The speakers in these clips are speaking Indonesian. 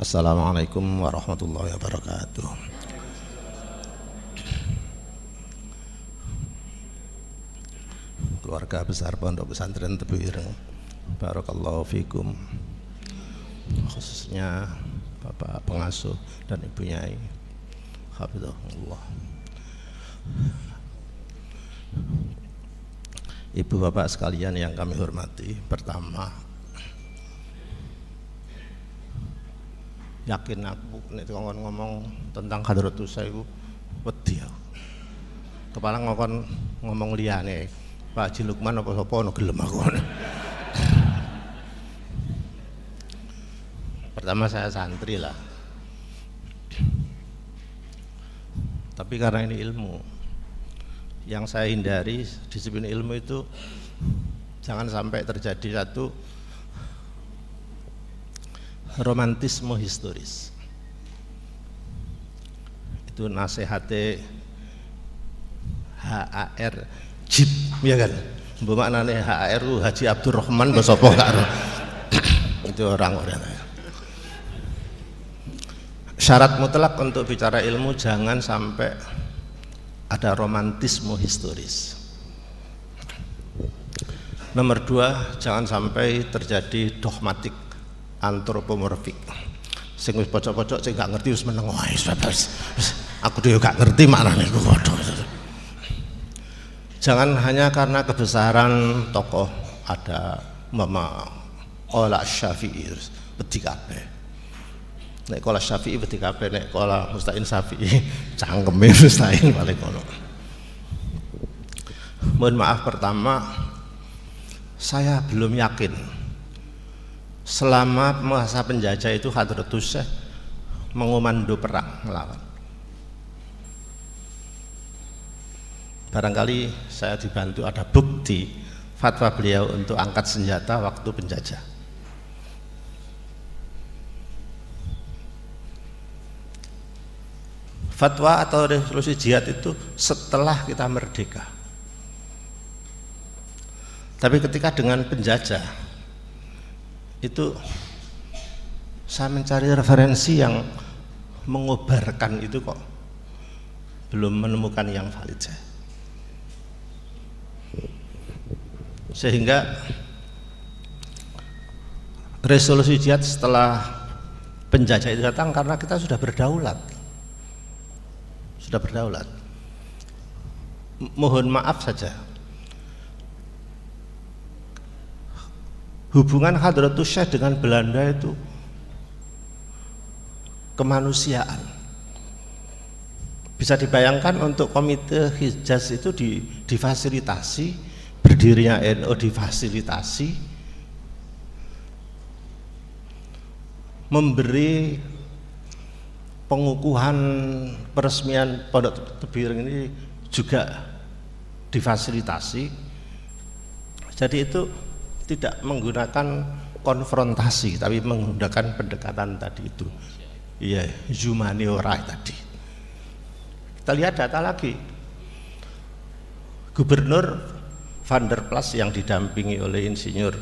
Assalamualaikum warahmatullahi wabarakatuh. Keluarga besar Pondok Pesantren Tebu Ireng, barakallahu fikum, khususnya Bapak pengasuh dan Ibu Nyai, hafizahullah. Ibu bapak sekalian yang kami hormati, pertama, yakin aku nek ngomong tentang Hadratus saya wedi aku. Kepala ngomong liyane Pak Haji Lukman apa sapa ono gelem aku. Pertama saya santri lah, tapi karena ini ilmu yang saya hindari, disiplin ilmu itu jangan sampai terjadi satu romantisme historis. Itu nasihatnya HAR Jib, ya kan? Bermaknanya HAR Haji Abdurrahman Basopo karo. Itu orang-orang. Syarat mutlak untuk bicara ilmu jangan sampai ada romantisme historis. Nomor dua, jangan sampai terjadi dogmatik antropomorfik. Sing wis pojok-pojok sing gak ngerti wis meneng wae. Aku dhewe gak ngerti maknane iku padha. Jangan hanya karena kebesaran tokoh, ada Mama Qala Syafi'i wedi kabeh. Nek Qala Syafi'i wedi kabeh, nek Qala Musta'in Syafi'i cangkeme Musta'in paling ngono. Mohon maaf, pertama saya belum yakin selama masa penjajah itu Hadratus Syekh mengomando perang melawan. Barangkali saya dibantu ada bukti fatwa beliau untuk angkat senjata waktu penjajah. Fatwa atau resolusi jihad itu setelah kita merdeka. Tapi ketika dengan penjajah itu saya mencari referensi yang mengobarkan itu kok belum menemukan yang valid saya. Sehingga resolusi jihad setelah penjajah itu datang karena kita sudah berdaulat. Sudah berdaulat. Mohon maaf saja, hubungan Hadratus Syekh dengan Belanda itu kemanusiaan. Bisa dibayangkan untuk komite Hijaz itu difasilitasi, berdirinya NU difasilitasi, memberi pengukuhan peresmian Pondok Tebu Ireng ini juga difasilitasi. Jadi itu tidak menggunakan konfrontasi, tapi menggunakan pendekatan tadi itu. Iya, humaniora tadi. Kita lihat data lagi. Gubernur Van der Plas yang didampingi oleh Insinyur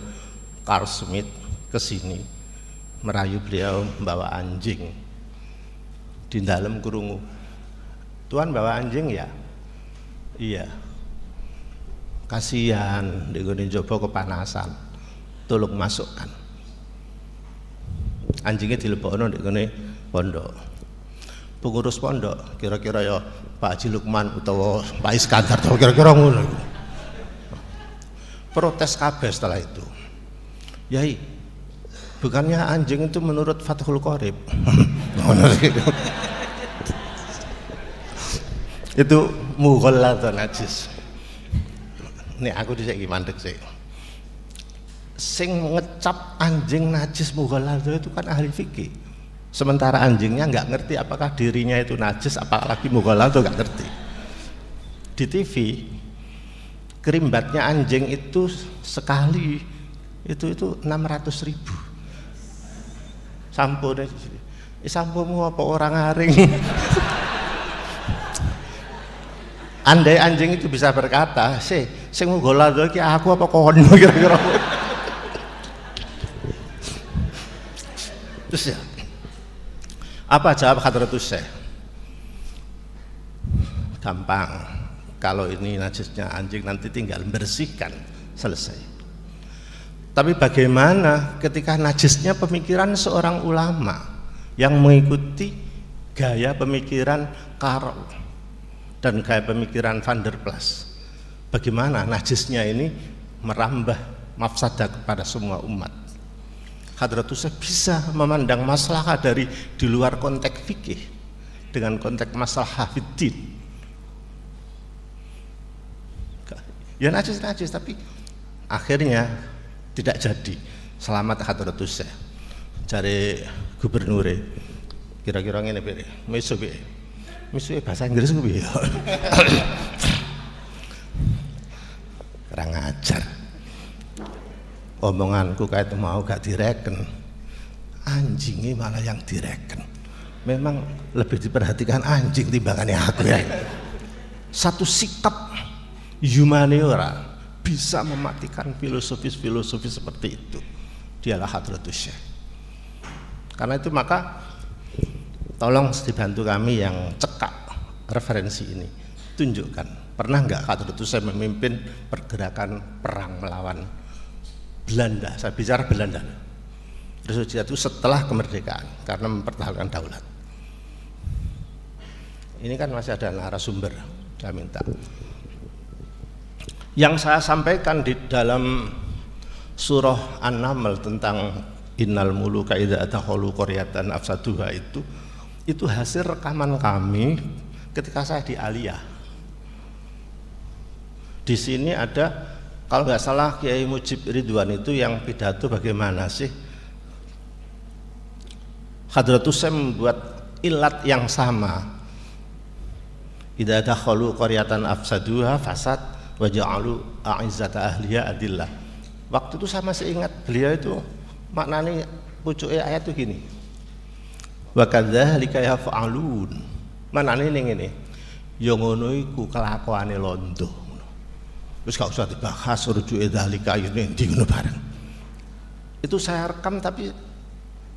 Carl Schmitt ke sini, merayu beliau membawa anjing. Di dalam kurungu, Tuan bawa anjing ya? Iya. Kasihan, digone njaba kepanasan. Tolong masukkan. Anjingnya dilebokno digone pondok. Pengurus pondok, kira-kira ya Pak Haji Lukman utawa Pak Iskandar atau kira-kira ngono. Protes kabeh setelah itu. Yai, bukannya anjing itu menurut Fathul Qorib? Itu mughalladz najis. Nek aku dhisik iki mandek sik. Sing ngecap anjing najis mughalladz itu kan ahli fikih. Sementara anjingnya nggak ngerti apakah dirinya itu najis, apalagi mughalladz nggak ngerti. Di TV kerimbatnya anjing itu sekali itu 600.000. Sampune, sampumu apa orang aring? Andai anjing itu bisa berkata, sing mughalladz iki aku apa kono kira-kira. Terus ya, Apa jawab Hadratus Syekh? Gampang, kalau ini najisnya anjing nanti tinggal bersihkan, selesai. Tapi bagaimana ketika najisnya pemikiran seorang ulama yang mengikuti gaya pemikiran Karl dan gaya pemikiran Van der Plas? Bagaimana najisnya ini merambah mafsadah kepada semua umat? Hadratus Syekh bisa memandang masalah dari di luar konteks fikih dengan konteks masalah fiddin. Ya najis, tapi akhirnya tidak jadi. Selamat Hadratus Syekh. Cari gubernur, kira-kira ngene piye? Misu bahasa Inggris ku piye? Kurang ajar. Omonganku kayak mau gak direken, anjingnya malah yang direken. Memang lebih diperhatikan anjing timbangannya aku ya. Satu sikap humaniora bisa mematikan filosofis seperti itu. Dialah Hadratus Syekh. Karena itu maka tolong dibantu kami yang cekak referensi ini, tunjukkan pernah nggak Hadratus Syekh memimpin pergerakan perang melawan Belanda. Saya bicara Belanda. Terus itu setelah kemerdekaan karena mempertahankan daulat. Ini kan masih ada narasumber, saya minta. Yang saya sampaikan di dalam surah An-Naml tentang innal muluka idza adkhalu qaryatan afsaduha itu hasil rekaman kami ketika saya di Aliyah. Di sini ada, kalau nggak salah Kiai Mujib Ridwan itu yang pidato bagaimana sih Hadratus Syekh membuat ilat yang sama. Idza dakhalu qaryatan afsaduha fasad wa ja'alu a'izzata ahliha adillah. Waktu itu saya masih ingat beliau itu maknanya pucuke ayat itu gini. Wa kadzalika yaf'alun. Maknane ning ngene. Ya ngono iku kelakuane londo. Terus gak usah dibahas rujuke dzalika ini di ngono bareng. Itu saya rekam tapi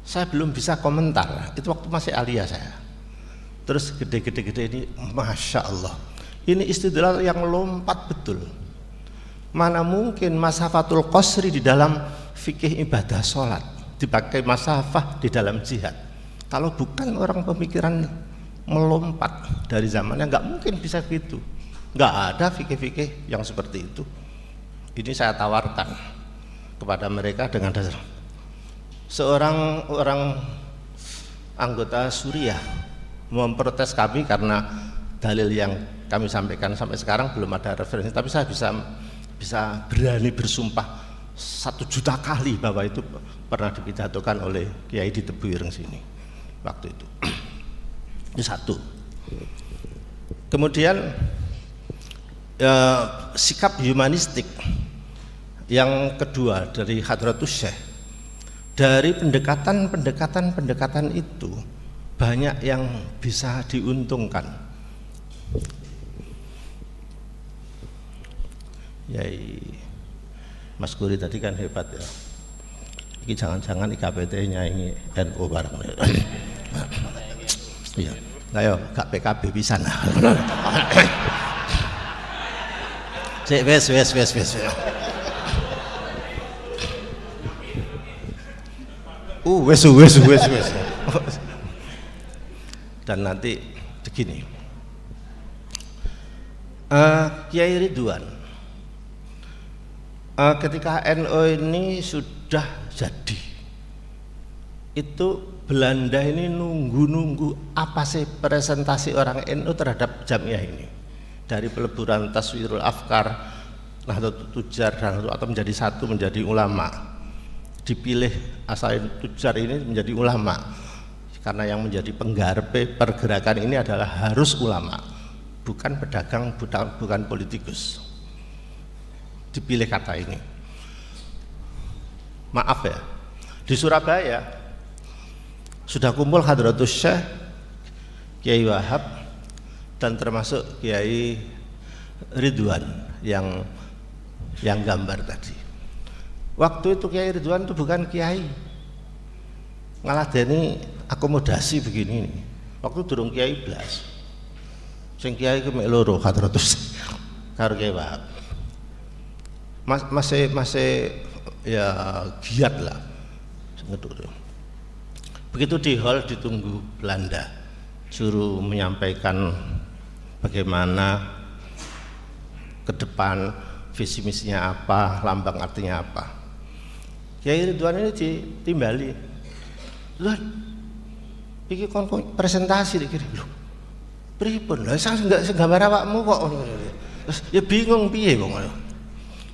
saya belum bisa komentar. Itu waktu masih Aliyah saya. Terus gede-gede ini Masya Allah. Ini istidlal yang lompat betul. Mana mungkin masafatul qasri di dalam fikih ibadah sholat dipakai masafah di dalam jihad. Kalau bukan orang pemikiran melompat dari zamannya nggak mungkin bisa gitu. Nggak ada fikih-fikih yang seperti itu. Ini saya tawarkan kepada mereka dengan dasar. Seorang orang anggota Suriah memprotes kami karena dalil yang kami sampaikan sampai sekarang belum ada referensi, tapi saya bisa berani bersumpah 1 juta kali bahwa itu pernah dipidatokan oleh Kiai di Tebuireng sini waktu itu. Itu satu. Kemudian sikap humanistik yang kedua dari Hadratus Syekh, dari pendekatan itu banyak yang bisa diuntungkan. Yai Mas Guri tadi kan hebat ya. Ini jangan-jangan IKPT-nya ini NU bareng. Iya. Ayo gak PKB pisan. Cek wes. Wes. Dan nanti begini. Kiai Ridwan, ketika NU ini sudah jadi, itu Belanda ini nunggu apa sih presentasi orang NU terhadap Jamiah ini, dari peleburan Taswirul Afkar, Nahdlatul Tujar dan atau menjadi satu menjadi ulama. Dipilih asal Tujar ini menjadi ulama karena yang menjadi penggarpe pergerakan ini adalah harus ulama, bukan pedagang, bukan politikus. Dipilih kata ini. Maaf ya, di Surabaya sudah kumpul Hadratus Syekh, Kiai Wahab, dan termasuk Kiai Ridwan yang gambar tadi. Waktu itu Kiai Ridwan itu bukan kiai, ngaladeni akomodasi begini nih. Waktu durung Kiai blas. Sing Kiai ku mek loro 400 karo Kiai Wahab. Masih ya giat lah. Begitu di hall ditunggu Belanda, suruh menyampaikan bagaimana ke depan visi misinya apa, lambang artinya apa. Kiai Ridwan ini ditimbali. Ridwan, iki kon presentasi dikira lho. Pripun? Lah saya enggak gambar awakmu kok. Terus ya bingung piye kok ngono.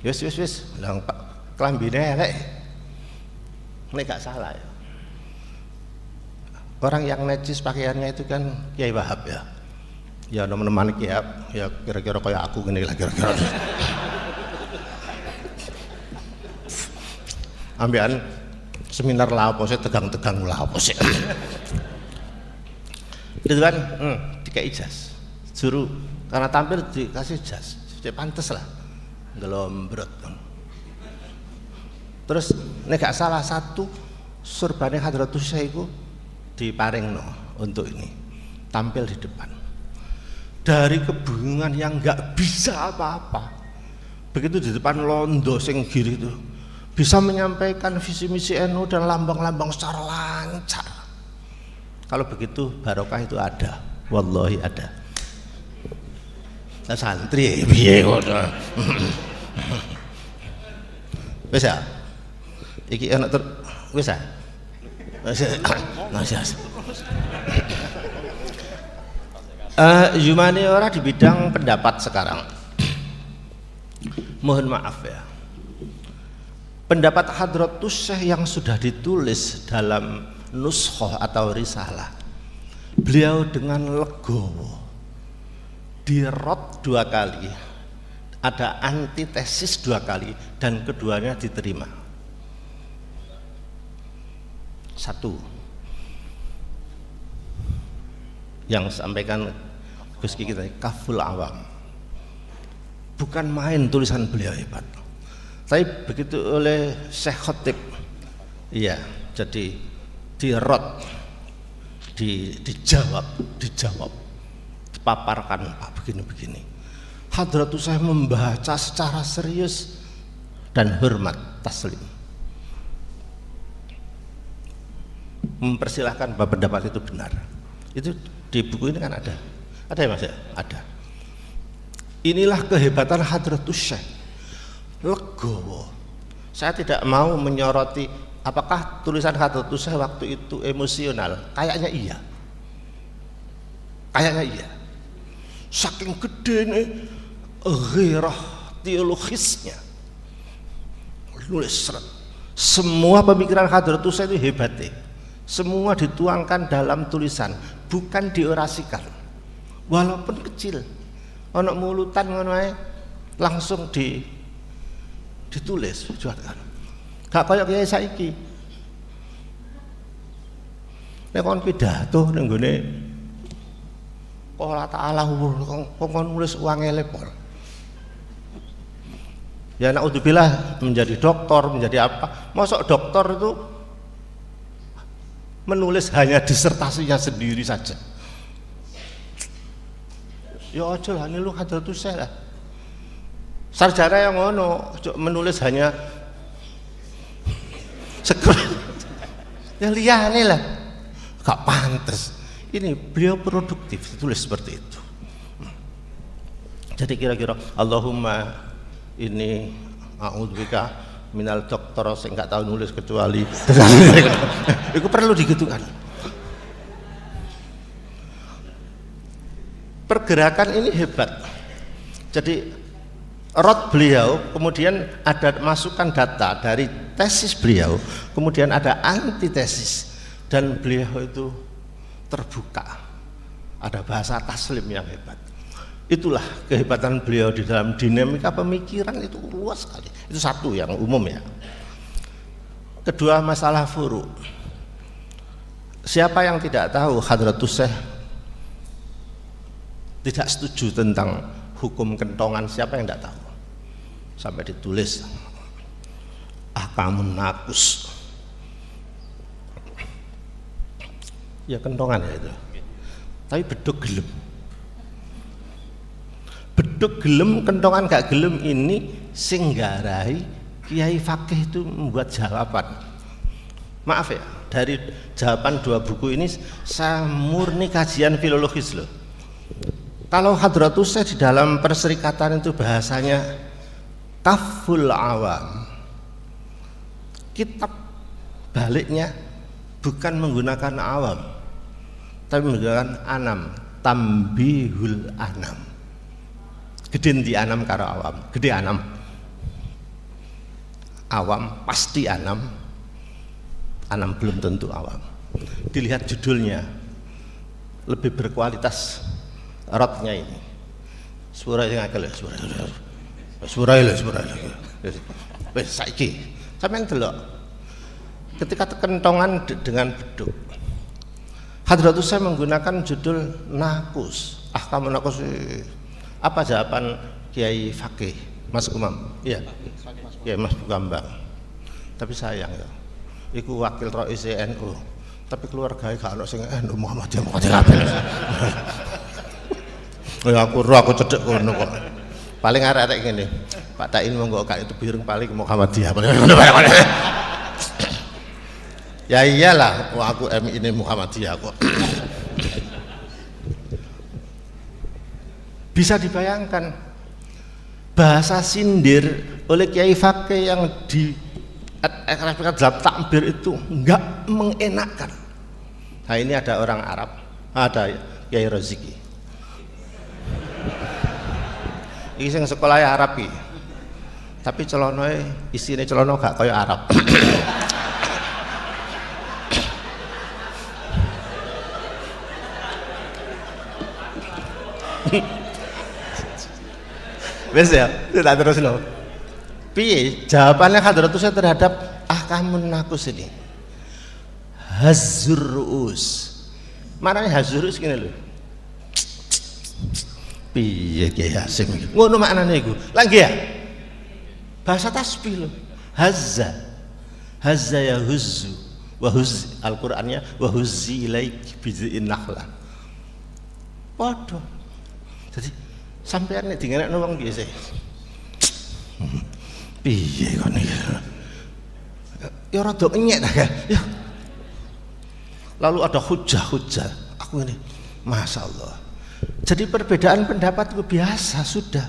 Wis, lah Pak klambine elek. Nek gak salah ya. Orang yang necis pakaiannya itu kan Kiai Wahab ya. Ya teman-teman Kiai ya kira-kira kayak aku gini lah kira-kira. Ambian seminar lah apa sih tegang-tegang lah apa sih. Itu kan dikai jas. Suruh karena tampil dikasih jas. Dia pantes lah. Gelombrot. Terus nek gak salah satu surbane Hadratus Syekh iku diparingno untuk ini tampil di depan. Dari kebingungan yang nggak bisa apa-apa, begitu di depan londo sing giri itu bisa menyampaikan visi misi NU dan lambang-lambang secara lancar. Kalau begitu barokah itu ada, wallahi ada. Nah, santri piye ngono. Wis ya. Iki ana wis ya. Humaniora di bidang pendapat sekarang. Mohon maaf ya. Pendapat Hadratus Syekh yang sudah ditulis dalam nuskhoh atau risalah, beliau dengan legowo dirot 2 kali, ada antitesis 2 kali dan keduanya diterima. 1 yang sampaikan Gus Ki kita kaful awam, bukan main tulisan beliau hebat. Tapi begitu oleh Syekh Khotib, iya, jadi dirot, dijawab, dipaparkan Pak begini-begini. Hadratus Syekh membaca secara serius dan hormat, taslim. Mempersilahkan bahwa pendapat itu benar. Itu di buku ini kan ada ya Mas ya? Ada. Inilah kehebatan Hadratus Syekh, legowo. Saya tidak mau menyoroti apakah tulisan Hadratus Syekh waktu itu emosional. Kayaknya iya, saking gede nih ghirah teologisnya, nulis seret. Semua pemikiran Hadratus Syekh itu hebat deh. Semua dituangkan dalam tulisan, bukan diorasikan. Walaupun kecil, ono mulutan ngono ae langsung ditulis, jualan. Gak kaya kiai saiki. Nek kon pidato ning gone Allah Ta'ala kon nulis uang elepol. Ya naudzubillah menjadi doktor, menjadi apa? Mosok doktor itu menulis hanya disertasinya sendiri saja. Ya aja lah, ini lu Hadratus Syekh lah. Sarjana yang ngono menulis hanya ya liyane lah, gak pantes. Ini beliau produktif, tulis seperti itu. Jadi kira-kira Allahumma ini a'udzubika minal doktor sing gak tahu nulis kecuali itu perlu digitukan. Pergerakan ini hebat. Jadi rot beliau, kemudian ada masukan data dari tesis beliau, kemudian ada antitesis, dan beliau itu terbuka, ada bahasa taslim yang hebat. Itulah kehebatan beliau di dalam dinamika pemikiran, itu luas sekali. Itu satu yang umum ya. Kedua, masalah furu. Siapa yang tidak tahu Hadratus Syekh tidak setuju tentang hukum kentongan? Siapa yang tidak tahu? Sampai ditulis ahkamun nakus. Ya kentongan ya itu. Tapi beduk gelem. Beduk gelem, kentongan gak gelem ini sing nggarai Kiai Fakih itu membuat jawaban. Maaf ya, dari jawaban 2 buku ini saya murni kajian filologis loh. Kalau Hadratus Syekh di dalam perserikatan itu bahasanya kaful awam. Kitab baliknya bukan menggunakan awam, tapi menggunakan anam, tambihul anam. Gede di anam karo awam, gede anam. Awam pasti anam, anam belum tentu awam. Dilihat judulnya, lebih berkualitas rotnya ini. Suara yang akal ya, suara. Wes saiki sampeyan delok. Ketika kentongan dengan beduk. Hadratus Syekh menggunakan judul Nakus. Ahkamun Nakus. Apa jawaban Kiai Fakih, Mas Umam? Iya. Ya Mas Bukambang. Tapi sayang ya. Iku wakil Rais NU. Tapi keluarganya gak ono sing NU Muhammadiyah kabeh. Ya aku cedek ngono kok. Paling arek-arek ngene. Pak Tain monggo gak itu bireng paling Muhammadiyah. Ya iyalah, aku MI ini Muhammadiyah kok. Bisa dibayangkan bahasa sindir oleh Kiai Fakih yang di dalam takbir itu enggak mengenakkan. Nah ini ada orang Arab, ada Kiai Roziki. Ini yang sekolah Arab iki. Tapi celonoe isine celono gak kaya Arab. Wes ya, tidak terus loh. Piye jawabannya Hadratus Syekh terhadap ahkamun nakus ini? Hazzurus. Marane hazzurus gini loh. Piye Kiai Hasim iki? Ngono maknane iku. Lah nggih ya. Bahasa tasbih loh. Hazza. Hazza ya huzzu. Wa huzzi Al-Qur'annya wa huzzi ilaik bizi'in nakhla. Padha. Jadi sampean nek dingenekno wong piye sih? Piye kok niki? Ya rada enyek ta ya. Lalu ada hujah-hujah. Aku ini Masya Allah. Jadi perbedaan pendapat itu biasa sudah.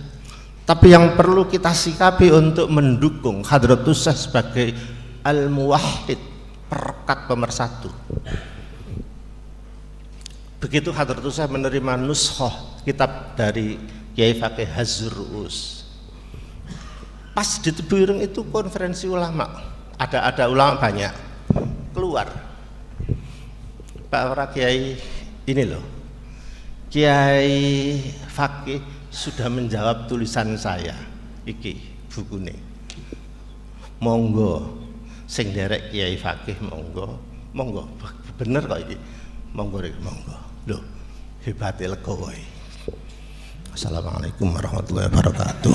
Tapi yang perlu kita sikapi untuk mendukung Hadratus Syekh sebagai al-muwahhid, perekat pemersatu. Begitu Hadratus Syekh menerima nushah kitab dari Kiai Fakih Hazzurus. Pas di Tebireng itu konferensi ulama, ada ulama banyak keluar. Para Kiai ini loh, Kiai Fakih sudah menjawab tulisan saya, iki bukune. Monggo, sing derek Kiai Fakih monggo, bener kok iki, monggo. Loh, hebatnya legowo. Assalamualaikum warahmatullahi wabarakatuh.